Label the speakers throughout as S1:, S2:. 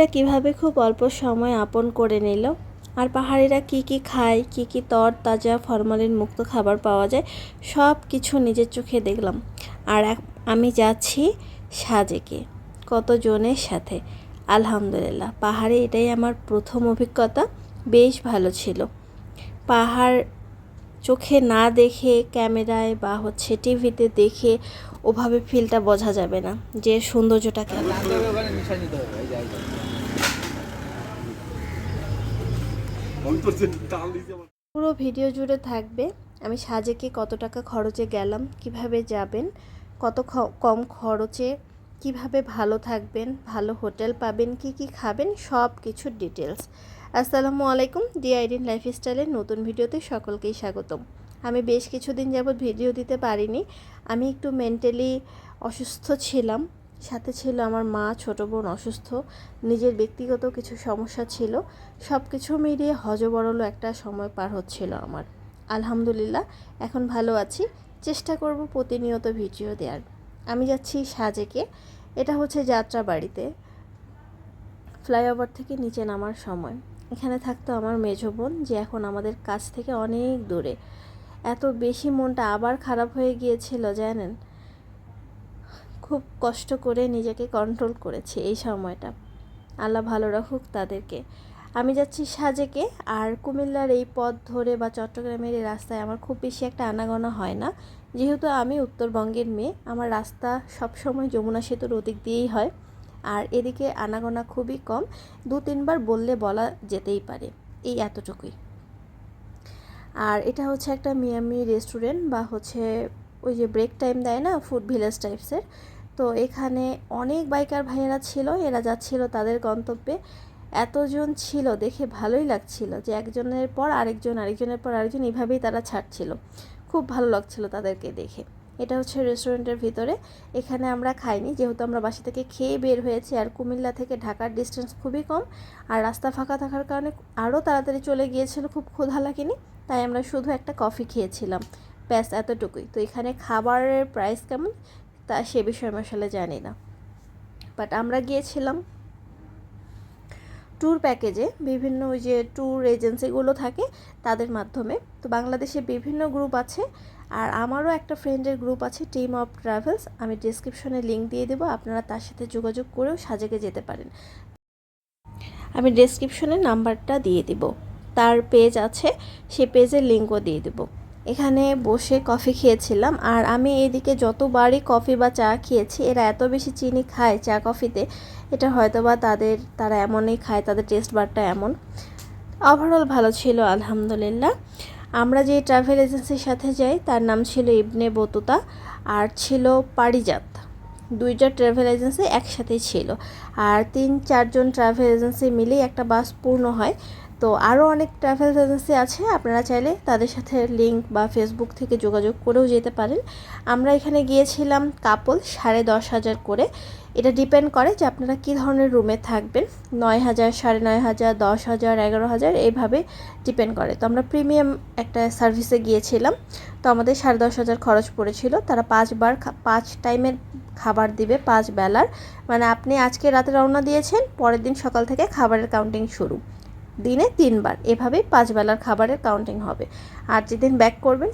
S1: পাহাড়িরা কিভাবে খুব অল্প সময় আপন করে নিল, আর পাহাড়িরা কি কি খায়, কি কি তরতাজা ফরমালিন মুক্ত খাবার পাওয়া যায়, সব কিছু নিজের চোখে দেখলাম। আর আমি যাচ্ছি সাজেকে কতজনের সাথে। আলহামদুলিল্লাহ, পাহাড়ে এটাই আমার প্রথম অভিজ্ঞতা, বেশ ভালো ছিল। পাহাড় চোখে না দেখে ক্যামেরায় বা টিভিতে দেখে ওভাবে ফিলটা বোঝা যাবে না যে সৌন্দর্যটা কেমন। পুরো ভিডিও জুড়ে থাকবে আমি সাজেকে কত টাকা খরচে গেলাম, কিভাবে যাবেন, কত কম খরচে কিভাবে ভালো থাকবেন, ভালো হোটেল পাবেন, কি কি খাবেন, সব কিছুর ডিটেলস। আসসালামু আলাইকুম, ডিআইডিন লাইফস্টাইলের নতুন ভিডিওতে সকলকেই স্বাগতম। আমি বেশ কিছুদিন যাবৎ ভিডিও দিতে পারিনি, আমি একটু মেন্টালি অসুস্থ ছিলাম, সাথে ছিল আমার মা, ছোট বোন অসুস্থ, নিজের ব্যক্তিগত কিছু সমস্যা ছিল, সব কিছু মিলিয়ে হজবরল একটা সময় পার হচ্ছিল আমার। আলহামদুলিল্লাহ এখন ভালো আছি, চেষ্টা করব প্রতিনিয়ত ভিডিও দেওয়ার। আমি যাচ্ছি সাজেকে, এটা হচ্ছে যাত্রাবাড়িতে, ফ্লাইওভার থেকে নিচে নামার সময়। এখানে থাকতো আমার মেজো বোন, যে এখন আমাদের কাছ থেকে অনেক দূরে। এত বেশি মনটা আবার খারাপ হয়ে গিয়েছিল জানেন, খুব কষ্ট করে নিজেকে কন্ট্রোল করেছি এই সময়টা। আল্লাহ ভালো রাখুক তাদেরকে। আমি যাচ্ছি সাজেকে, আর কুমিল্লার এই পথ ধরে বা চট্টগ্রামের এই রাস্তায় আমার খুব বেশি একটা আনাগোনা হয় না, যেহেতু আমি উত্তরবঙ্গের মেয়ে। আমার রাস্তা সবসময় যমুনা সেতুর ওদিক দিয়েই হয়, আর এদিকে আনাগোনা খুবই কম, 2-3 বার বললে বলা যেতেই পারে, এই এতটুকুই। আর এটা হচ্ছে একটা মিয়ামি রেস্টুরেন্ট, বা ওই যে ব্রেক টাইম দেয় না, ফুড ভিলেজ টাইপসের। তো এখানে অনেক বাইকার ভাইয়েরা ছিল, এরা যাচ্ছিল তাদের গন্তব্যে। এতজন ছিল দেখে ভালোই লাগছিল, যে একজনের পর আরেকজন, আরেকজনের পর আরেকজন, এইভাবেই তারা ছাড়ছিল। খুব ভালো লাগছিল তাদেরকে দেখে। এটা হচ্ছে রেস্টুরেন্টের ভিতরে। এখানে আমরা খাইনি, যেহেতু আমরা বাসা থেকে খেয়ে বের হয়েছি, আর কুমিল্লা থেকে ঢাকার ডিস্টেন্স খুবই কম, আর রাস্তা ফাঁকা থাকার কারণে আরও তাড়াতাড়ি চলে গিয়েছিল, খুব ক্ষুধা লাগেনি, তাই আমরা শুধু একটা কফি খেয়েছিলাম, ব্যাস এতটুকুই। তো এখানে খাবারের প্রাইস কেমন তা সে বিষয়ে আমি আসলে জানি না, বাট আমরা গিয়েছিলাম ট্যুর প্যাকেজে, বিভিন্ন ওই যে ট্যুর এজেন্সিগুলো থাকে তাদের মাধ্যমে। তো বাংলাদেশে বিভিন্ন গ্রুপ আছে, আর আমারও একটা ফ্রেন্ডের গ্রুপ আছে, টিম অফ ট্রাভেলস। আমি ডিসক্রিপশনে লিঙ্ক দিয়ে দেবো, আপনারা তার সাথে যোগাযোগ করেও সাজেকে যেতে পারেন। আমি ডেসক্রিপশনে নাম্বারটা দিয়ে দিব, তার পেজ আছে, সেই পেজের লিঙ্কও দিয়ে দেবো। এখানে বসে কফি খেয়েছিলাম, আর আমি এদিকে যতবারই কফি বা চা খেয়েছি, এরা এত বেশি চিনি খায় চা কফিতে, এটা হয়তো বা তারা এমনই খায়, তাদের টেস্ট বারটা এমন। ওভারঅল ভালো ছিল আলহামদুলিল্লাহ। আমরা যে ট্রাভেল এজেন্সির সাথে যাই তার নাম ছিল ইবনে বতুতা, আর ছিল পারিজাত। 2টা ট্রাভেল এজেন্সি একসাথেই ছিল, আর 3-4 জন ট্রাভেল এজেন্সি মিলেই একটা বাস পূর্ণ হয়। তো আরও অনেক ট্রাভেল এজেন্সি আছে, আপনারা চাইলে তাদের সাথে লিঙ্ক বা ফেসবুক থেকে যোগাযোগ করেও যেতে পারেন। আমরা এখানে গিয়েছিলাম কাপল 10,500 করে। এটা ডিপেন্ড করে যে আপনারা কী ধরনের রুমে থাকবেন, 9,000, 9,500, 10,000, 11,000 এইভাবে ডিপেন্ড করে। তো আমরা প্রিমিয়াম একটা সার্ভিসে গিয়েছিলাম, তো আমাদের 10,500 খরচ পড়েছিল। তারা 5 টাইমের খাবার দিবে, 5 বেলার, মানে আপনি আজকে রাতে রওনা দিয়েছেন, পরের দিন সকাল থেকে খাবারের কাউন্টিং শুরু, দিনে 3 বার, এভাবেই 5 বেলার খাবারের কাউন্টিং হবে। আর যেদিন ব্যাক করবেন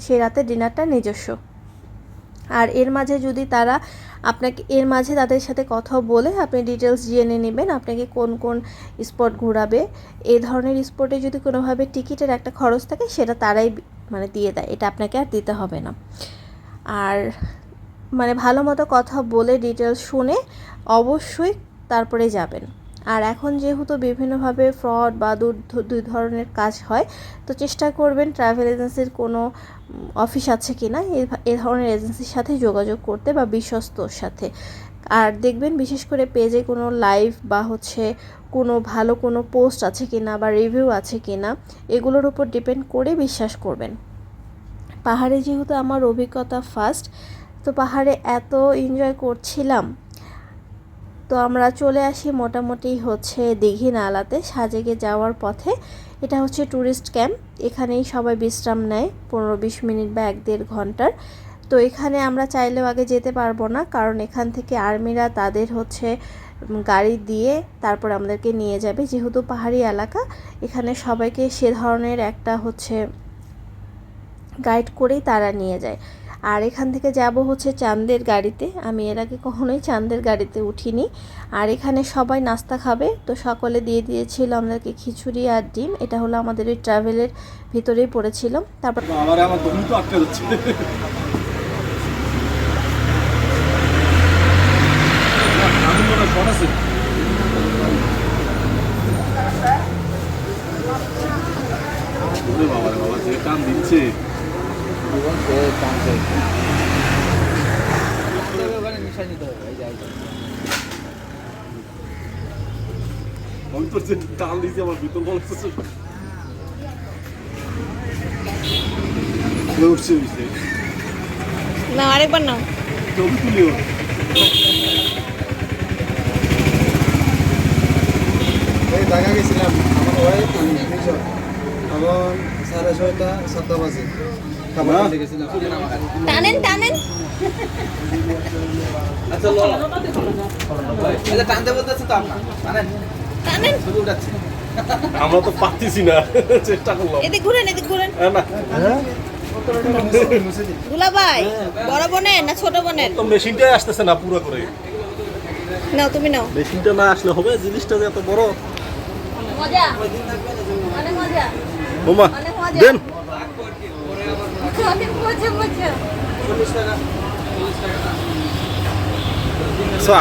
S1: সেই রাতে ডিনারটা নিজস্ব। আর এর মাঝে যদি তারা আপনাকে, এর মাঝে তাদের সাথে কথা বলে আপনি ডিটেলস জেনে নেবেন আপনাকে কোন কোন স্পট ঘোরাবে। এই ধরনের স্পটে যদি কোনোভাবে টিকিটের একটা খরচ থাকে, সেটা তারাই মানে দিয়ে দেয়, এটা আপনাকে আর দিতে হবে না। আর মানে ভালো মতো কথা বলে ডিটেলস শুনে অবশ্যই তারপরে যাবেন। আর এখন যেহেতু বিভিন্নভাবে ফ্রড বা দুই ধরনের কাজ হয়, তো চেষ্টা করবেন ট্রাভেল এজেন্সির কোনো অফিস আছে কি না এ ধরনের এজেন্সির সাথে যোগাযোগ করতে, বা বিশ্বস্তর সাথে। আর দেখবেন বিশেষ করে পেজে কোনো লাইভ বা কোনো ভালো কোনো পোস্ট আছে কি না, বা রিভিউ আছে কি না, এগুলোর উপর ডিপেন্ড করে বিশ্বাস করবেন। পাহাড়ে যেহেতু আমার অভিজ্ঞতা ফার্স্ট, তো পাহাড়ে এত এনজয় করছিলাম। তো আমরা চলে আসি মোটামুটি দীঘিনালাতে, সাজেকে যাওয়ার পথে। এটা হচ্ছে ট্যুরিস্ট ক্যাম্প, এখানেই সবাই বিশ্রাম নেয় 15-20 মিনিট বা 1-1.5 ঘন্টার। তো এখানে আমরা চাইলেও আগে যেতে পারবো না, কারণ এখান থেকে আর্মিরা তাদের গাড়ি দিয়ে তারপর আমাদেরকে নিয়ে যাবে। যেহেতু পাহাড়ি এলাকা, এখানে সবাইকে সে ধরনের একটা হচ্ছে গাইড করেই তারা নিয়ে যায়। আর এখান থেকে যাব হচ্ছে চাঁদের গাড়িতে। আমি এর আগে কখনোই চাঁদের গাড়িতে উঠিনি। আর এখানে সবাই নাস্তা খাবে, তো সকলে দিয়ে দিয়েছিল আমাদেরকে খিচুড়ি আর ডিম। এটা হলো আমাদের ওই ট্রাভেলের ভিতরেই পড়েছিল। তারপর
S2: আমার দম তো আটকে যাচ্ছে। বাবা যে টান দিচ্ছে টান দিচ্ছে আমার ভিতর বলতেছে
S1: না, আরেকবার নাও।
S2: ছবি তুলিও
S3: ঢাকা গেছিলাম আমার ওয়াইফ এখন 6:30 7টা বাজে খাবার খেতে গেছিলাম।
S1: টানেন টানেন।
S3: আচ্ছা টানতে বলতেছে তো আপনার টানেন
S1: টানেন।
S3: শুধু উঠাচ্ছে।
S2: আমরা তো পারতেছি না, চেষ্টা করলাম।
S1: এদিক ঘুরেন, এদিক ঘুরেন।
S2: না
S1: দুলা ভাই, বড় বোনের না ছোট বোনের?
S2: তো মেশিনটাই আসতেছে না পুরো করে।
S1: নাও, তুমি নাও।
S2: মেশিনটা না আসলে হবে? জিনিসটা যে এত বড়।
S1: মজা, অনেক মজা।
S2: বোমা
S1: অনেক মজা।
S2: দেন।
S1: অনেক মজা মজা।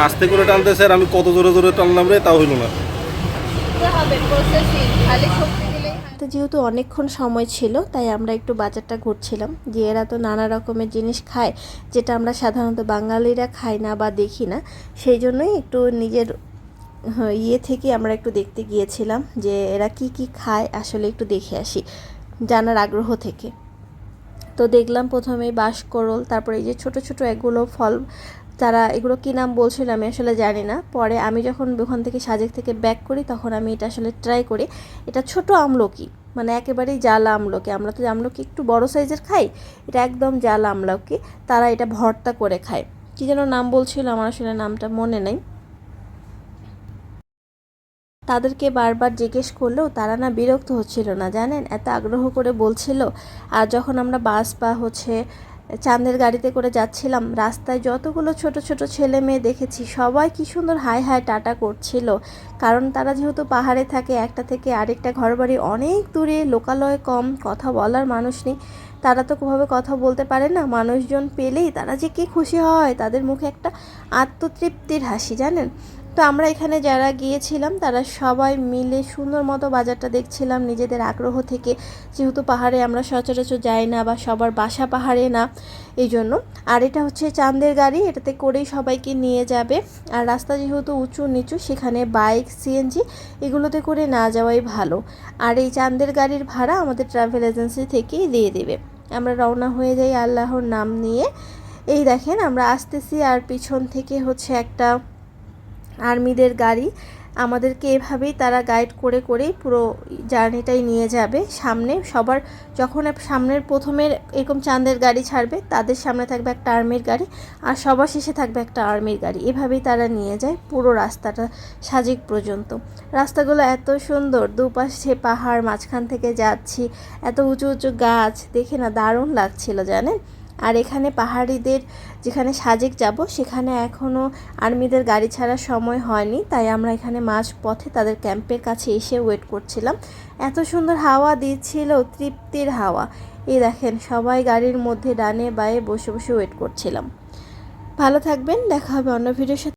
S2: আস্তে করে টানতেছে আর আমি কত জোরে জোরে টানলাম রে, তাও হইল না। তো যেহেতু অনেকক্ষণ সময় ছিল, তাই আমরা একটু বাজারটা ঘুরছিলাম। যে এরা তো নানা রকমের জিনিস খায়, যেটা আমরা সাধারণত বাঙালিরা খাই না বা দেখি না। সেই জন্যই একটু নিজের ইয়ে থেকে আমরা একটু দেখতে গিয়েছিলাম যে এরা কি কি খায়, আসলে একটু দেখে আসি জানার আগ্রহ থেকে। তো দেখলাম প্রথমেই বাঁশকরল, তারপরে এই যে ছোট ছোট এগুলো ফল, তারা এগুলো কী নাম বলছিল আমি আসলে জানি না। পরে আমি যখন ওখান থেকে সাজেক থেকে ব্যাক করি, তখন আমি এটা আসলে ট্রাই করি। এটা ছোট আমলকি, মানে একেবারেই জালা আমলকি। আমরা তো আমলকি একটু বড় সাইজের খাই, এটা একদম জালা আমলকি। তারা এটা ভর্তা করে খায়। কী যেন নাম বলছিল, আমার আসলে নামটা মনে নেই। তাদেরকে বারবার জিজ্ঞেস করলেও তারা না বিরক্ত হচ্ছিল না, জানেন, এত আগ্রহ করে বলছিল। আর যখন আমরা বাস বা হচ্ছে চাঁদের গাড়িতে করে যাচ্ছিলাম, রাস্তায় যতগুলো ছোট ছোট ছেলে মেয়ে দেখেছি, সবাই কি সুন্দর হাই হাই টাটা করছিল। কারণ তারা যেহেতু পাহাড়ে থাকে, একটা থেকে আরেকটা ঘরবাড়ি অনেক দূরে, লোকালয় কম, কথা বলার মানুষ নেই, তারা তো কোনোভাবে কথা বলতে পারে না। মানুষজন পেলেই তারা যে কী খুশি হয়, তাদের মুখে একটা আত্মতৃপ্তির হাসি, জানেন। তো আমরা এখানে যারা গিয়েছিলাম তারা সবাই মিলে সুন্দর মতো বাজারটা দেখছিলাম নিজেদের আগ্রহ থেকে, যেহেতু পাহাড়ে আমরা সচরাচর যাই না বা সবার বাসা পাহাড়ে না, এই জন্য। আর এটা হচ্ছে চাঁদের গাড়ি, এটাতে করেই সবাইকে নিয়ে যাবে। আর রাস্তা যেহেতু উঁচু নিচু, সেখানে বাইক, সিএনজি এগুলোতে করে না যাওয়াই ভালো। আর এই চাঁদের গাড়ির ভাড়া আমাদের ট্রাভেল এজেন্সি থেকেই দিয়ে দেবে। আমরা রওনা হয়ে যাই আল্লাহর নাম নিয়ে। এই দেখেন আমরা আসতেছি, আর পিছন থেকে হচ্ছে একটা আর্মিদের গাড়ি, আমাদেরকে এভাবেই তারা গাইড করে করেই পুরো জার্নিটাই নিয়ে যাবে। সামনে সবার যখন সামনের প্রথমের এরকম চাঁদের গাড়ি ছাড়বে, তাদের সামনে থাকবে একটা আর্মির গাড়ি, আর সবার শেষে থাকবে একটা আর্মির গাড়ি। এভাবেই তারা নিয়ে যায় পুরো রাস্তাটা সাজেক পর্যন্ত। রাস্তাগুলো এত সুন্দর, দুপাশে পাহাড়, মাঝখান থেকে যাচ্ছি, এত উঁচু উঁচু গাছ, দেখে না দারুণ লাগছিল, জানেন। আর এখানে পাহাড়িদের যেখানে সাজেক যাব, সেখানে এখনও আর্মিদের গাড়ি ছাড়ার সময় হয়নি, তাই আমরা এখানে মাঝ পথে তাদের ক্যাম্পের কাছে এসে ওয়েট করছিলাম। এত সুন্দর হাওয়া দিচ্ছিল, তৃপ্তির হাওয়া। এই দেখেন সবাই গাড়ির মধ্যে ডানে বায়ে বসে বসে ওয়েট করছিলাম। ভালো থাকবেন, দেখা হবে অন্য ভিডিওর সাথে।